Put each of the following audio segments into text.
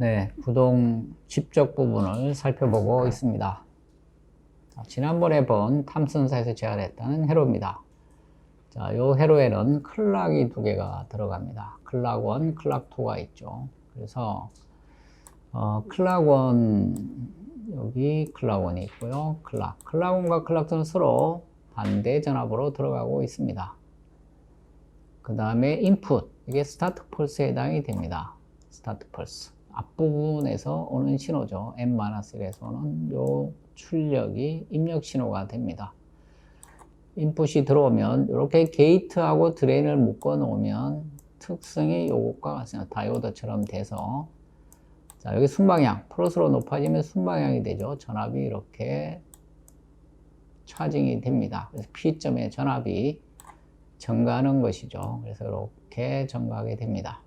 네, 구동 집적 부분을 살펴보고 있습니다. 자, 지난번에 본 탐슨사에서 제안했던 회로입니다. 자, 요 회로에는 클락이 두 개가 들어갑니다. 클락 1, 클락 2가 있죠. 그래서 클락 1, 여기 클락 1이 있고요. 클락 1과 클락 2는 서로 반대 전압으로 들어가고 있습니다. 그 다음에 인풋, 이게 스타트 펄스에 해당이 됩니다. 스타트 펄스. 앞부분에서 오는 신호죠. N-1에서 오는 요 출력이 입력 신호가 됩니다. 인풋이 들어오면 이렇게 게이트하고 드레인을 묶어 놓으면 특성이 요것과 같습니다. 다이오드처럼 돼서, 자, 여기 순방향, 플러스로 높아지면 순방향이 되죠. 전압이 이렇게 차징이 됩니다. 그래서 P점의 전압이 증가하는 것이죠. 그래서 이렇게 증가하게 됩니다.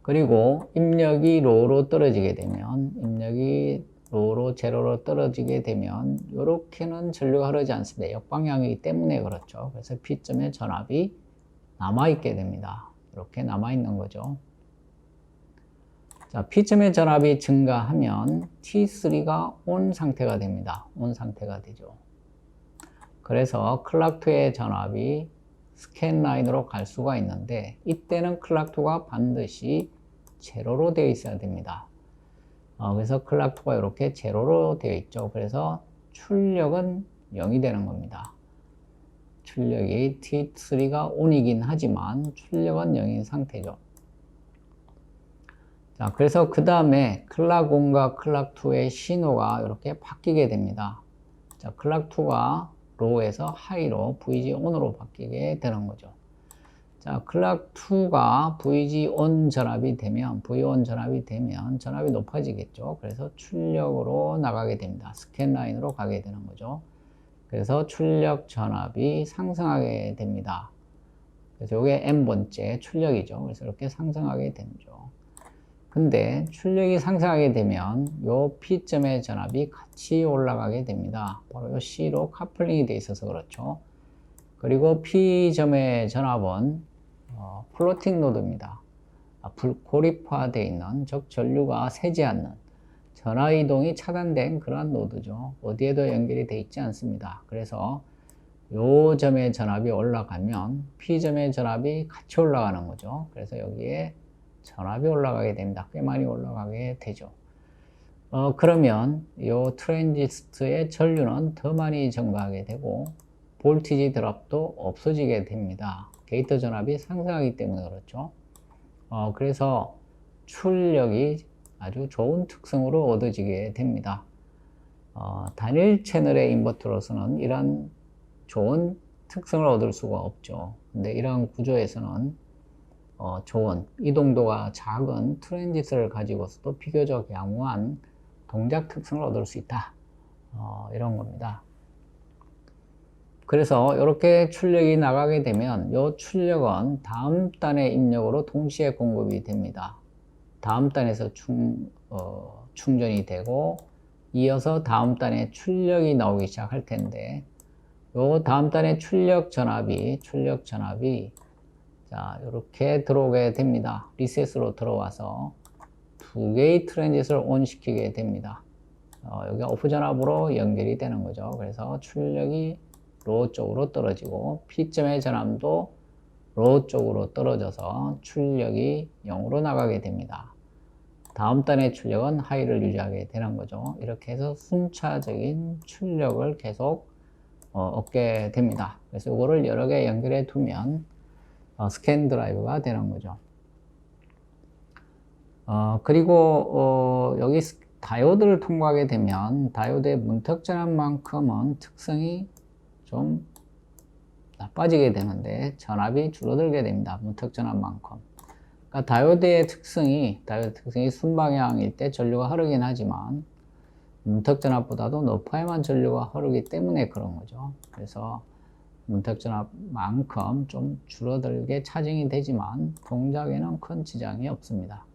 그리고 입력이 로로 떨어지게 되면, 입력이 로로 제로로 떨어지게 되면 이렇게는 전류가 흐르지 않습니다. 역방향이기 때문에 그렇죠. 그래서 P점의 전압이 남아있게 됩니다. 이렇게 남아있는 거죠. 자, P점의 전압이 증가하면 T3가 온 상태가 됩니다. 온 상태가 되죠. 그래서 클락2의 전압이 스캔 라인으로 갈 수가 있는데, 이때는 클락2가 반드시 제로로 되어 있어야 됩니다. 그래서 클락2가 이렇게 제로로 되어 있죠. 그래서 출력은 0이 되는 겁니다. 출력이 T3가 ON이긴 하지만 출력은 0인 상태죠. 자, 그래서 그 다음에 클락1과 클락2의 신호가 이렇게 바뀌게 됩니다. 자, 클락2가 로우에서 하이로 VG ON으로 바뀌게 되는 거죠. 자, 클락2가 VG ON 전압이 되면, V1 전압이 되면 전압이 높아지겠죠. 그래서 출력으로 나가게 됩니다. 스캔 라인으로 가게 되는 거죠. 그래서 출력 전압이 상승하게 됩니다. 그래서 이게 N번째 출력이죠. 그래서 이렇게 상승하게 되죠. 근데 출력이 상승하게 되면 요 P점의 전압이 같이 올라가게 됩니다. 바로 요 C로 카플링이 되어 있어서 그렇죠. 그리고 P점의 전압은 플로팅 노드입니다. 불고립화되어 있는, 즉 전류가 새지 않는, 전하 이동이 차단된 그러한 노드죠. 어디에도 연결이 되어 있지 않습니다. 그래서 요 점의 전압이 올라가면 P점의 전압이 같이 올라가는 거죠. 그래서 여기에 전압이 올라가게 됩니다. 꽤 많이 올라가게 되죠. 그러면 이 트랜지스터의 전류는 더 많이 증가하게 되고 볼티지 드랍도 없어지게 됩니다. 게이트 전압이 상승하기 때문에 그렇죠. 그래서 출력이 아주 좋은 특성으로 얻어지게 됩니다. 단일 채널의 인버터로서는 이런 좋은 특성을 얻을 수가 없죠. 근데 이런 구조에서는 좋은 이동도가 작은 트랜지스터를 가지고서도 비교적 양호한 동작 특성을 얻을 수 있다. 이런 겁니다. 그래서 이렇게 출력이 나가게 되면 이 출력은 다음 단의 입력으로 동시에 공급이 됩니다. 다음 단에서 충전이 되고 이어서 다음 단에 출력이 나오기 시작할 텐데, 이 다음 단의 출력 전압이 자, 이렇게 들어오게 됩니다. 리셋으로 들어와서 두 개의 트랜지스터를 ON 시키게 됩니다. 여기가 오프 전압으로 연결이 되는 거죠. 그래서 출력이 로우 쪽으로 떨어지고 P점의 전압도 로우 쪽으로 떨어져서 출력이 0으로 나가게 됩니다. 다음 단의 출력은 하이를 유지하게 되는 거죠. 이렇게 해서 순차적인 출력을 계속 얻게 됩니다. 그래서 이거를 여러 개 연결해 두면 스캔 드라이브가 되는 거죠. 그리고 여기 다이오드를 통과하게 되면 다이오드의 문턱 전압만큼은 특성이 좀 나빠지게 되는데 전압이 줄어들게 됩니다. 문턱 전압만큼. 그러니까 다이오드의 특성이 순방향일 때 전류가 흐르긴 하지만 문턱 전압보다도 높아야만 전류가 흐르기 때문에 그런 거죠. 그래서 문턱 전압만큼 좀 줄어들게 차징이 되지만 동작에는 큰 지장이 없습니다.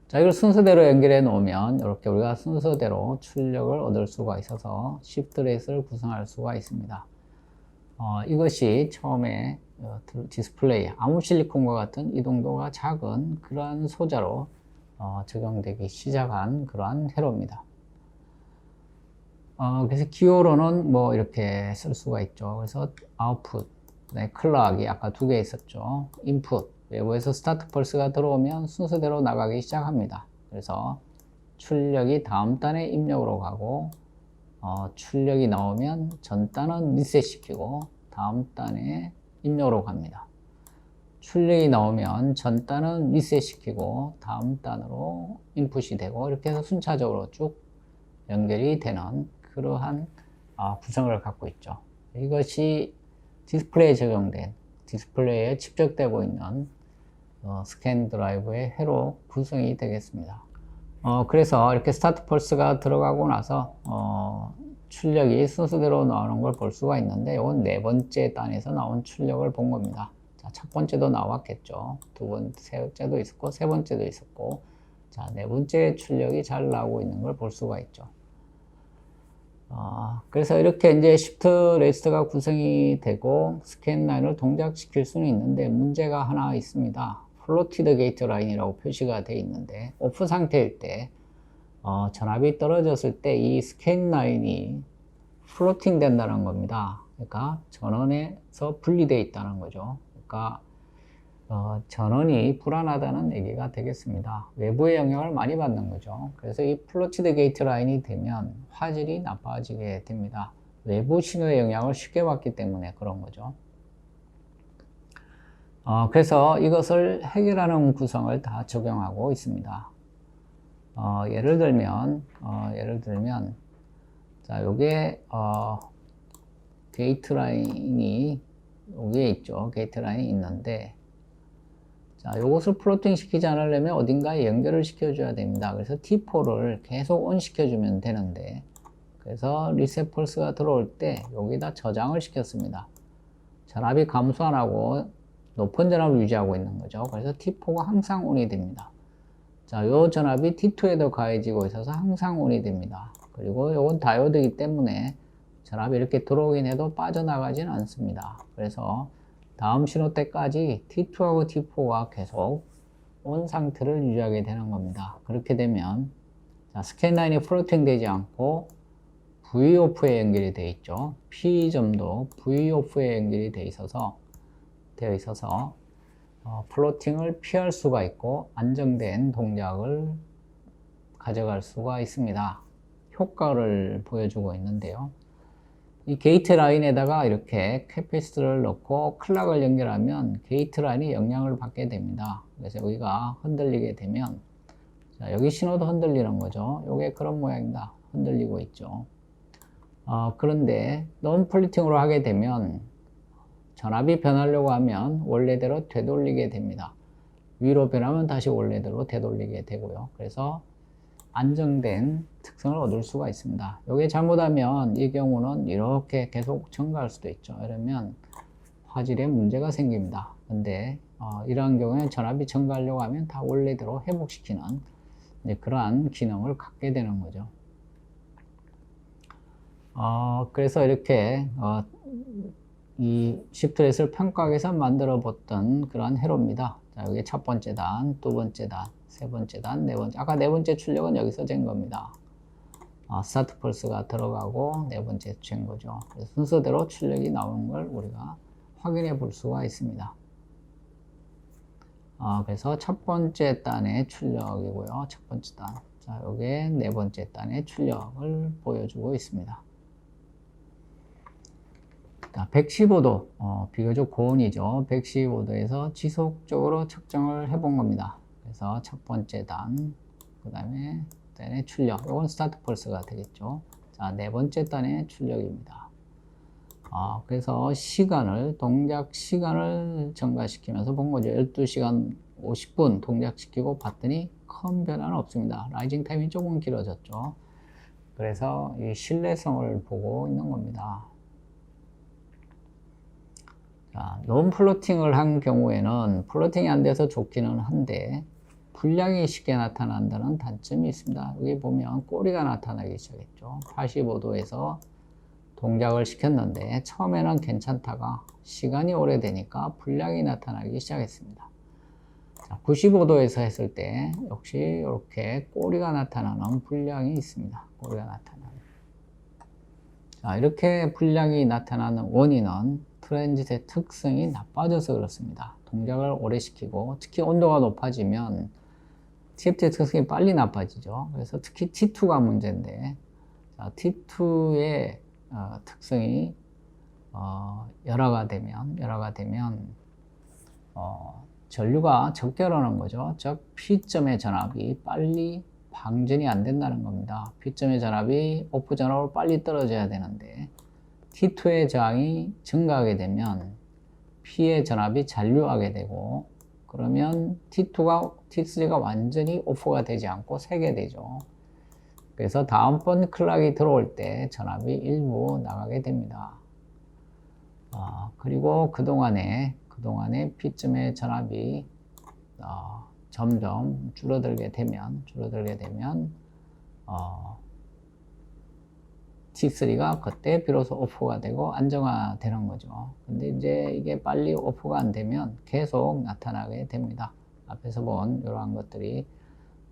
자, 이걸 순서대로 연결해 놓으면 이렇게 우리가 순서대로 출력을 얻을 수가 있어서 시프트 레이스를 구성할 수가 있습니다. 이것이 처음에 디스플레이, 아무실리콘과 같은 이동도가 작은 그러한 소자로 적용되기 시작한 그러한 회로입니다. 그래서 기호로는 뭐 이렇게 쓸 수가 있죠. 그래서 아웃풋, 클락이 아까 두 개 있었죠. 인풋, 외부에서 스타트 펄스가 들어오면 순서대로 나가기 시작합니다. 그래서 출력이 다음 단의 입력으로 가고 출력이 나오면 전 단은 리셋 시키고 다음 단에 입력으로 갑니다. 출력이 나오면 전 단은 리셋 시키고 다음 단으로 인풋이 되고 이렇게 해서 순차적으로 쭉 연결이 되는 그러한 구성을 갖고 있죠. 이것이 디스플레이에 적용된, 디스플레이에 집적되고 있는 스캔 드라이브의 회로 구성이 되겠습니다. 그래서 이렇게 스타트 펄스가 들어가고 나서 출력이 순서대로 나오는 걸 볼 수가 있는데 이건 네 번째 단에서 나온 출력을 본 겁니다. 자, 첫 번째도 나왔겠죠. 두 번째도 있었고 세 번째도 있었고, 자, 네 번째 출력이 잘 나오고 있는 걸 볼 수가 있죠. 그래서 이렇게 이제 시프트 레지스터가 구성이 되고 스캔 라인을 동작시킬 수는 있는데 문제가 하나 있습니다. 플로티드 게이트 라인이라고 표시가 되어 있는데 오프 상태일 때 전압이 떨어졌을 때 이 스캔 라인이 플로팅 된다는 겁니다. 그러니까 전원에서 분리되어 있다는 거죠. 그러니까 전원이 불안하다는 얘기가 되겠습니다. 외부의 영향을 많이 받는 거죠. 그래서 이 플로티드 게이트 라인이 되면 화질이 나빠지게 됩니다. 외부 신호의 영향을 쉽게 받기 때문에 그런 거죠. 그래서 이것을 해결하는 구성을 다 적용하고 있습니다. 예를 들면, 자, 요게, 게이트 라인이, 여기에 있죠. 게이트 라인이 있는데, 자, 요것을 플로팅 시키지 않으려면 어딘가에 연결을 시켜줘야 됩니다. 그래서 T4를 계속 ON 시켜주면 되는데, 그래서 리셋 펄스가 들어올 때 여기다 저장을 시켰습니다. 전압이 감소 안 하고 높은 전압을 유지하고 있는 거죠. 그래서 T4가 항상 ON이 됩니다. 자, 요 전압이 T2에도 가해지고 있어서 항상 ON이 됩니다. 그리고 요건 다이오드이기 때문에 전압이 이렇게 들어오긴 해도 빠져나가지는 않습니다. 그래서 다음 신호 때까지 T2하고 T4가 계속 ON 상태를 유지하게 되는 겁니다. 그렇게 되면 자, 스캔 라인이 플로팅 되지 않고 VOF에 연결이 되어 있죠. P점도 VOF에 연결이 되어 있어서 플로팅을 피할 수가 있고 안정된 동작을 가져갈 수가 있습니다. 효과를 보여주고 있는데요. 이 게이트 라인에다가 이렇게 캐패시터를 넣고 클락을 연결하면 게이트 라인이 영향을 받게 됩니다. 그래서 여기가 흔들리게 되면 자, 여기 신호도 흔들리는 거죠. 이게 그런 모양입니다. 흔들리고 있죠. 그런데 너무 플리팅으로 하게 되면 전압이 변하려고 하면 원래대로 되돌리게 됩니다. 위로 변하면 다시 원래대로 되돌리게 되고요. 그래서 안정된 특성을 얻을 수가 있습니다. 이게 잘못하면 이 경우는 이렇게 계속 증가할 수도 있죠. 이러면 화질에 문제가 생깁니다. 근데 이러한 경우에 전압이 증가하려고 하면 다 원래대로 회복시키는 그러한 기능을 갖게 되는 거죠. 그래서 이렇게 이 시프트 레지스터를 평가하기 위해서 만들어 봤던 그러한 회로입니다. 자, 여기 첫 번째 단, 두 번째 단, 세 번째 단, 네 번째. 아까 네 번째 출력은 여기서 잰 겁니다. 스타트 펄스가 들어가고 네 번째 잰 거죠. 그래서 순서대로 출력이 나오는 걸 우리가 확인해 볼 수가 있습니다. 그래서 첫 번째 단의 출력이고요. 첫 번째 단. 자, 여기에 네 번째 단의 출력을 보여주고 있습니다. 자, 115도, 비교적 고온이죠. 115도에서 지속적으로 측정을 해본 겁니다. 그래서 첫 번째 단, 그 다음에 단의 출력, 이건 스타트 펄스가 되겠죠. 자, 네 번째 단의 출력입니다. 그래서 동작 시간을 증가시키면서 본 거죠. 12시간 50분 동작시키고 봤더니 큰 변화는 없습니다. 라이징 타임이 조금 길어졌죠. 그래서 이 신뢰성을 보고 있는 겁니다. 자, 논 플로팅을 한 경우에는 플로팅이 안 돼서 좋기는 한데 불량이 쉽게 나타난다는 단점이 있습니다. 여기 보면 꼬리가 나타나기 시작했죠. 85도에서 동작을 시켰는데 처음에는 괜찮다가 시간이 오래되니까 불량이 나타나기 시작했습니다. 95도에서 했을 때 역시 이렇게 꼬리가 나타나는 불량이 있습니다. 꼬리가 나타나는. 자, 이렇게 불량이 나타나는 원인은 트랜짓의 특성이 나빠져서 그렇습니다. 동작을 오래 시키고 특히 온도가 높아지면 TFT의 특성이 빨리 나빠지죠. 그래서 특히 T2가 문제인데, 자, T2의 특성이 열화가 되면 전류가 적게 흐르는 거죠. 즉 P점의 전압이 빨리 방전이 안 된다는 겁니다. P점의 전압이 오프 전압으로 빨리 떨어져야 되는데 T2의 저항이 증가하게 되면 P의 전압이 잔류하게 되고, 그러면 T3가 완전히 오프가 되지 않고 새게 되죠. 그래서 다음번 클락이 들어올 때 전압이 일부 나가게 됩니다. 그리고 그동안에 P점의 전압이 점점 줄어들게 되면 T3가 그때 비로소 오프가 되고 안정화되는 거죠. 근데 이제 이게 빨리 오프가 안 되면 계속 나타나게 됩니다. 앞에서 본 이러한 것들이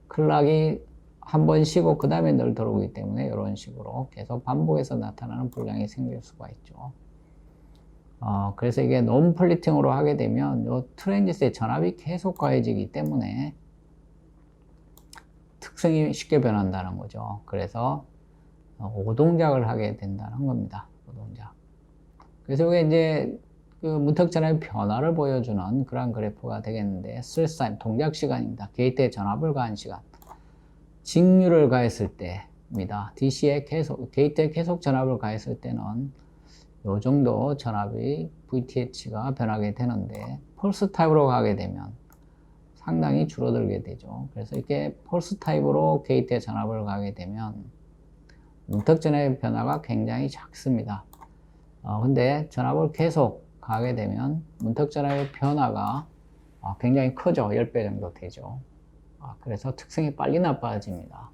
클락이 한 번 쉬고 그 다음에 늘 들어오기 때문에 이런 식으로 계속 반복해서 나타나는 불량이 생길 수가 있죠. 그래서 이게 논 플리팅으로 하게 되면 이 트랜짓의 전압이 계속 가해지기 때문에 특성이 쉽게 변한다는 거죠. 그래서 오동작을 하게 된다는 겁니다. 오동작. 그래서 이게 이제 그 문턱 전압의 변화를 보여주는 그런 그래프가 되겠는데, 스트레스 타임, 동작 시간입니다. 게이트에 전압을 가한 시간. 직류를 가했을 때입니다. DC에 게이트에 계속 전압을 가했을 때는 요 정도 전압이 VTH가 변하게 되는데, 펄스 타입으로 가게 되면 상당히 줄어들게 되죠. 그래서 이렇게 펄스 타입으로 게이트에 전압을 가게 되면 문턱 전압의 변화가 굉장히 작습니다. 근데 전압을 계속 가게 되면 문턱 전압의 변화가 굉장히 크죠. 10배 정도 되죠. 그래서 특성이 빨리 나빠집니다.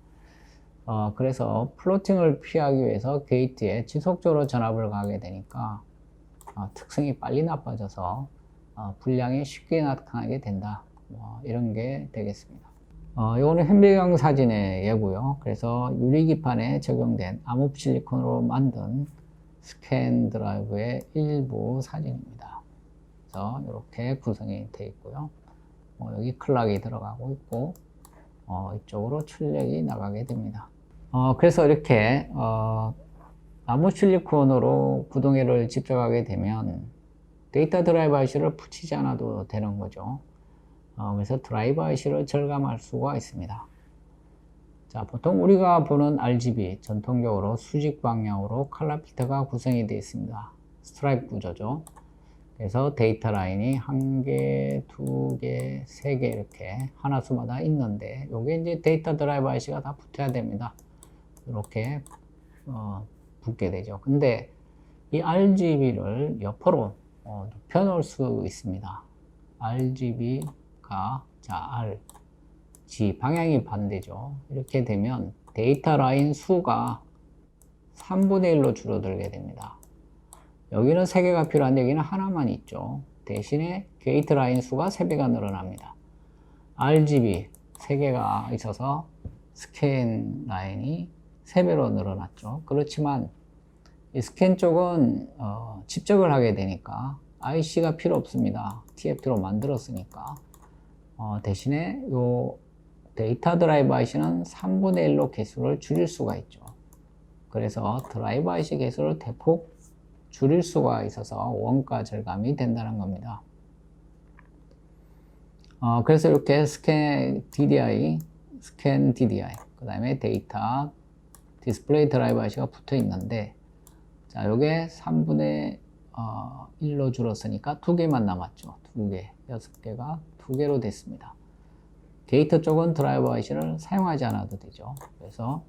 그래서 플로팅을 피하기 위해서 게이트에 지속적으로 전압을 가게 되니까 특성이 빨리 나빠져서 불량이 쉽게 나타나게 된다. 이런 게 되겠습니다. 이거는 현배경 사진의 예고요. 그래서 유리기판에 적용된 암흑 실리콘으로 만든 스캔 드라이브의 일부 사진입니다. 그래서 이렇게 구성이 되어 있고요. 여기 클락이 들어가고 있고, 이쪽으로 출력이 나가게 됩니다. 그래서 이렇게 나무 실리콘으로 구동회를 집적하게 되면 데이터 드라이버 IC를 붙이지 않아도 되는 거죠. 그래서 드라이버 IC를 절감할 수가 있습니다. 자, 보통 우리가 보는 RGB, 전통적으로 수직 방향으로 컬러 필터가 구성이 되어 있습니다. 스트라이프 구조죠. 그래서 데이터 라인이 1개, 2개, 3개 이렇게 하나수마다 있는데, 요게 이제 데이터 드라이버 IC가 다 붙어야 됩니다. 이렇게 붙게 되죠. 근데 이 RGB를 옆으로 눕혀 놓을 수 있습니다. RGB가 R, G 방향이 반대죠. 이렇게 되면 데이터 라인 수가 3분의 1로 줄어들게 됩니다. 여기는 3개가 필요한데 여기는 하나만 있죠. 대신에 게이트 라인 수가 3배가 늘어납니다. RGB 3개가 있어서 스캔 라인이 3배로 늘어났죠. 그렇지만 이 스캔 쪽은 집적을 하게 되니까 IC가 필요 없습니다. TFT로 만들었으니까. 대신에 요 데이터 드라이브 IC는 3분의 1로 개수를 줄일 수가 있죠. 그래서 드라이브 IC 개수를 대폭 줄일 수가 있어서 원가 절감이 된다는 겁니다. 그래서 이렇게 스캔 DDI, 그 다음에 데이터 디스플레이 드라이브 IC가 붙어 있는데, 자, 요게 3분의 1로 줄었으니까 2개만 남았죠. 2개, 6개가 2개로 됐습니다. 게이트 쪽은 드라이버 IC를 사용하지 않아도 되죠. 그래서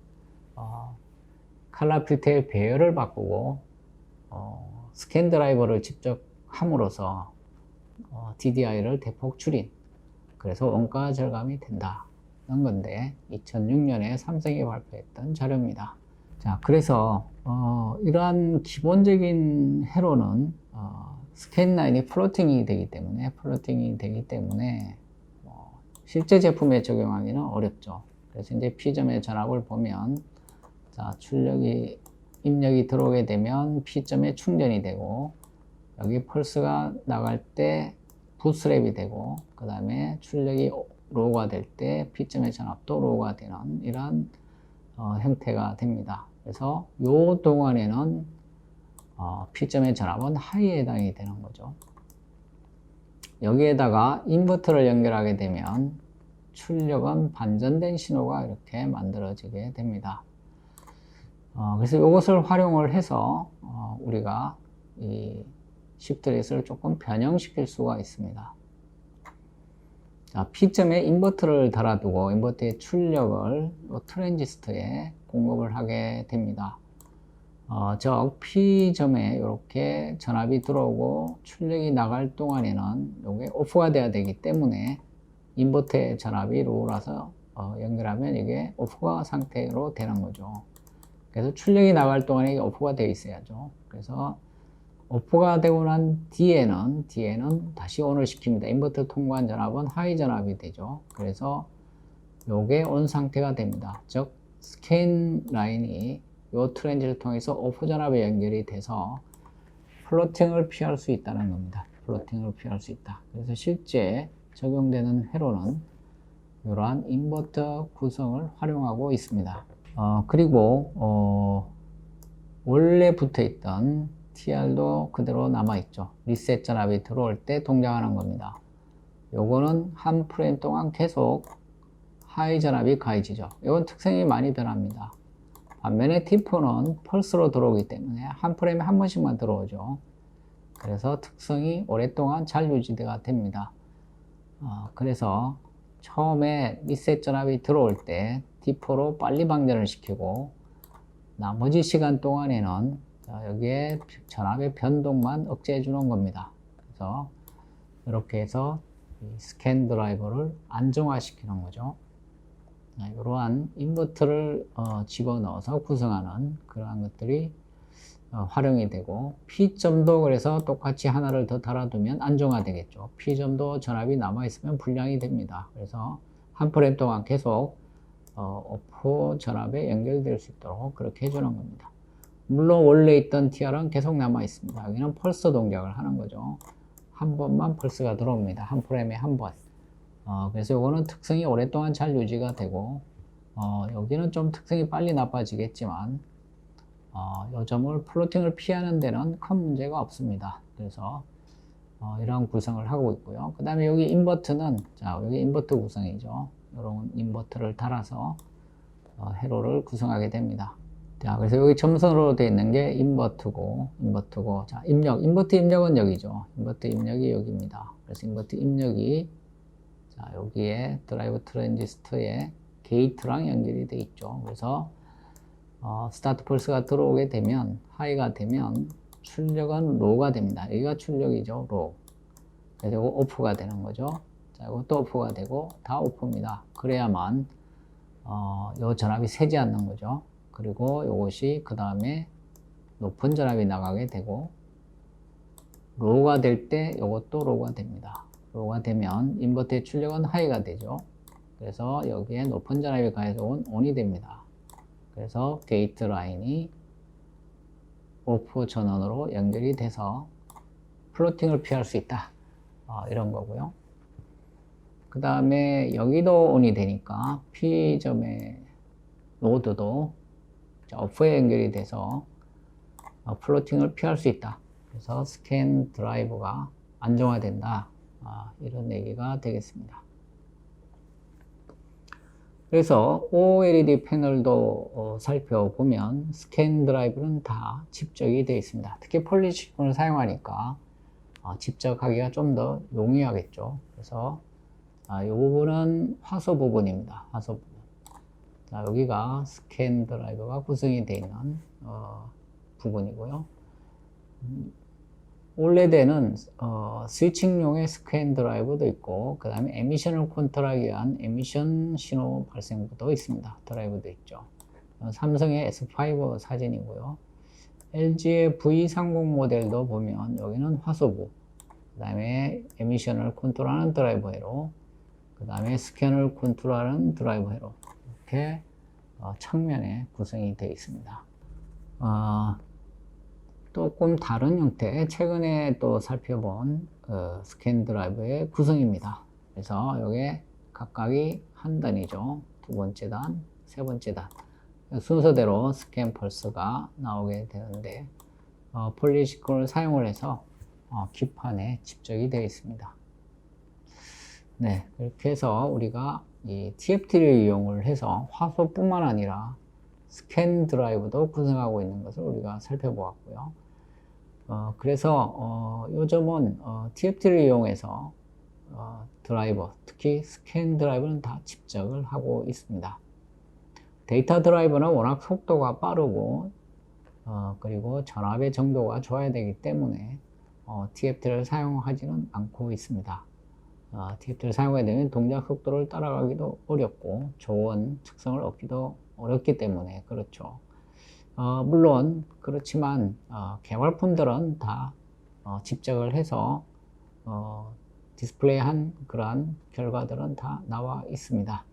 컬러 필터의 배열을 바꾸고 스캔 드라이버를 직접 함으로써 DDI를 대폭 줄인, 그래서 원가 절감이 된다는 건데 2006년에 삼성이 발표했던 자료입니다. 자, 그래서 이러한 기본적인 회로는 스캔 라인이 플로팅이 되기 때문에 실제 제품에 적용하기는 어렵죠. 그래서 이제 P점의 전압을 보면, 자, 입력이 들어오게 되면 P점에 충전이 되고, 여기 펄스가 나갈 때 부스랩이 되고, 그 다음에 출력이 로우가 될 때 P점의 전압도 로우가 되는 이러한 형태가 됩니다. 그래서 요 동안에는 P점의 전압은 하이에 해당이 되는 거죠. 여기에다가 인버터를 연결하게 되면 출력은 반전된 신호가 이렇게 만들어지게 됩니다. 그래서 이것을 활용을 해서 우리가 이 시프트레스를 조금 변형시킬 수가 있습니다. 자, P점에 인버터를 달아두고 인버터의 출력을 트랜지스터에 공급을 하게 됩니다. 즉 P점에 이렇게 전압이 들어오고 출력이 나갈 동안에는 이게 오프가 돼야 되기 때문에 인버터의 전압이 로우라서 연결하면 이게 오프가 상태로 되는 거죠. 그래서 출력이 나갈 동안에 이게 오프가 되어 있어야죠. 그래서 오프가 되고 난 뒤에는 다시 온을 시킵니다. 인버터 통과한 전압은 하이 전압이 되죠. 그래서 요게 온 상태가 됩니다. 즉 스캔 라인이 요 트랜지를 통해서 오프 전압에 연결이 돼서 플로팅을 피할 수 있다는 겁니다. 플로팅을 피할 수 있다. 그래서 실제 적용되는 회로는 이러한 인버터 구성을 활용하고 있습니다. 그리고 원래 붙어있던 TR도 그대로 남아있죠. 리셋 전압이 들어올 때 동작하는 겁니다. 요거는 한 프레임 동안 계속 하이 전압이 가해지죠. 이건 특성이 많이 변합니다. 반면에 T4는 펄스로 들어오기 때문에 한 프레임에 한 번씩만 들어오죠. 그래서 특성이 오랫동안 잘 유지가 됩니다. 그래서 처음에 리셋 전압이 들어올 때 T4로 빨리 방전을 시키고 나머지 시간 동안에는 여기에 전압의 변동만 억제해 주는 겁니다. 그래서 이렇게 해서 스캔 드라이버를 안정화시키는 거죠. 이러한 인버터를 집어넣어서 구성하는 그러한 것들이 활용이 되고, P점도 그래서 똑같이 하나를 더 달아두면 안정화 되겠죠. P점도 전압이 남아있으면 불량이 됩니다. 그래서 한 프레임 동안 계속 오프 전압에 연결될 수 있도록 그렇게 해주는 겁니다. 물론 원래 있던 TR은 계속 남아있습니다. 여기는 펄스 동작을 하는 거죠. 한 번만 펄스가 들어옵니다. 한 프레임에 한 번. 그래서 이거는 특성이 오랫동안 잘 유지가 되고, 여기는 좀 특성이 빨리 나빠지겠지만, 이 점을 플로팅을 피하는 데는 큰 문제가 없습니다. 그래서 이런 구성을 하고 있고요. 그 다음에 여기 인버터는, 자, 여기 인버터 구성이죠. 이런 인버터를 달아서 회로를 구성하게 됩니다. 자, 그래서 여기 점선으로 되어 있는 게 인버터고, 자, 인버터 입력은 여기죠. 인버터 입력이 여기입니다. 그래서 인버터 입력이, 자, 여기에 드라이브 트랜지스터에 게이트랑 연결이 되어 있죠. 그래서 스타트 펄스가 들어오게 되면, 하이가 되면 출력은 로우가 됩니다. 여기가 출력이죠, 로우. 그래서 이거 오프가 되는 거죠. 자, 이것도 오프가 되고 다 오프입니다. 그래야만 요 전압이 새지 않는 거죠. 그리고 이것이 그 다음에 높은 전압이 나가게 되고, 로우가 될 때 이것도 로우가 됩니다. 로우가 되면 인버터의 출력은 하이가 되죠. 그래서 여기에 높은 전압이 가해서 온이 됩니다. 그래서 게이트 라인이 오프 전원으로 연결이 돼서 플로팅을 피할 수 있다. 이런 거고요. 그 다음에 여기도 온이 되니까 P점의 노드도 오프에 연결이 돼서 플로팅을 피할 수 있다. 그래서 스캔 드라이브가 안정화된다. 이런 얘기가 되겠습니다. 그래서 OLED 패널도 살펴보면 스캔 드라이브는 다 집적이 되어 있습니다. 특히 폴리시콘을 사용하니까 집적하기가 좀 더 용이하겠죠. 그래서 이 부분은 화소 부분입니다. 화소 부분. 자, 여기가 스캔 드라이버가 구성이 되어 있는 부분이고요. OLED에는 스위칭용의 스캔 드라이버도 있고, 그 다음에 에미션을 컨트롤하기 위한 에미션 신호 발생부도 있습니다. 드라이버도 있죠. 삼성의 S5 사진이고요. LG의 V30 모델도 보면 여기는 화소부, 그 다음에 에미션을 컨트롤하는 드라이버 회로, 그 다음에 스캔을 컨트롤하는 드라이버 회로 이렇게 측면에 구성이 되어 있습니다. 조금 다른 형태, 최근에 또 살펴본 스캔 드라이버의 구성입니다. 그래서 이게 각각이 한 단이죠. 두 번째 단, 세 번째 단. 순서대로 스캔 펄스가 나오게 되는데 폴리시클을 사용을 해서 기판에 집적이 되어 있습니다. 네, 이렇게 해서 우리가 이 TFT를 이용을 해서 화소뿐만 아니라 스캔 드라이브도 구성하고 있는 것을 우리가 살펴보았고요. 그래서 요즘은 TFT를 이용해서 드라이버, 특히 스캔 드라이버는 다 집적을 하고 있습니다. 데이터 드라이버는 워낙 속도가 빠르고 그리고 전압의 정도가 좋아야 되기 때문에 TFT를 사용하지는 않고 있습니다. TFT를 사용하게 되면 동작 속도를 따라가기도 어렵고 좋은 특성을 얻기도 어렵기 때문에 그렇죠. 물론 그렇지만 개발품들은 다 집적을 해서 디스플레이한 그러한 결과들은 다 나와 있습니다.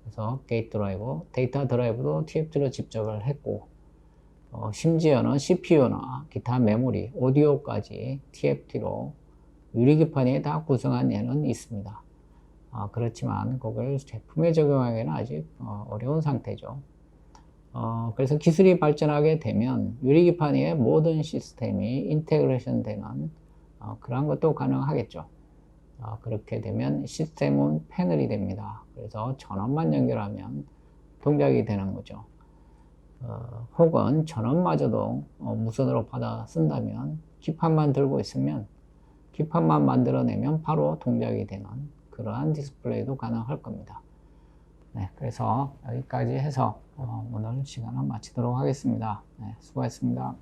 그래서 게이트 드라이버, 데이터 드라이브도 TFT로 집적을 했고 심지어는 CPU나 기타 메모리, 오디오까지 TFT로 유리기판에 다 구성한 예는 있습니다. 그렇지만 그걸 제품에 적용하기는 아직 어려운 상태죠. 그래서 기술이 발전하게 되면 유리기판의 모든 시스템이 인테그레이션 되는 그런 것도 가능하겠죠. 그렇게 되면 시스템은 패널이 됩니다. 그래서 전원만 연결하면 동작이 되는 거죠. 혹은 전원마저도 무선으로 받아 쓴다면 기판만 들고 있으면 기판만 만들어내면 바로 동작이 되는 그러한 디스플레이도 가능할 겁니다. 네, 그래서 여기까지 해서 오늘 시간을 마치도록 하겠습니다. 네, 수고하셨습니다.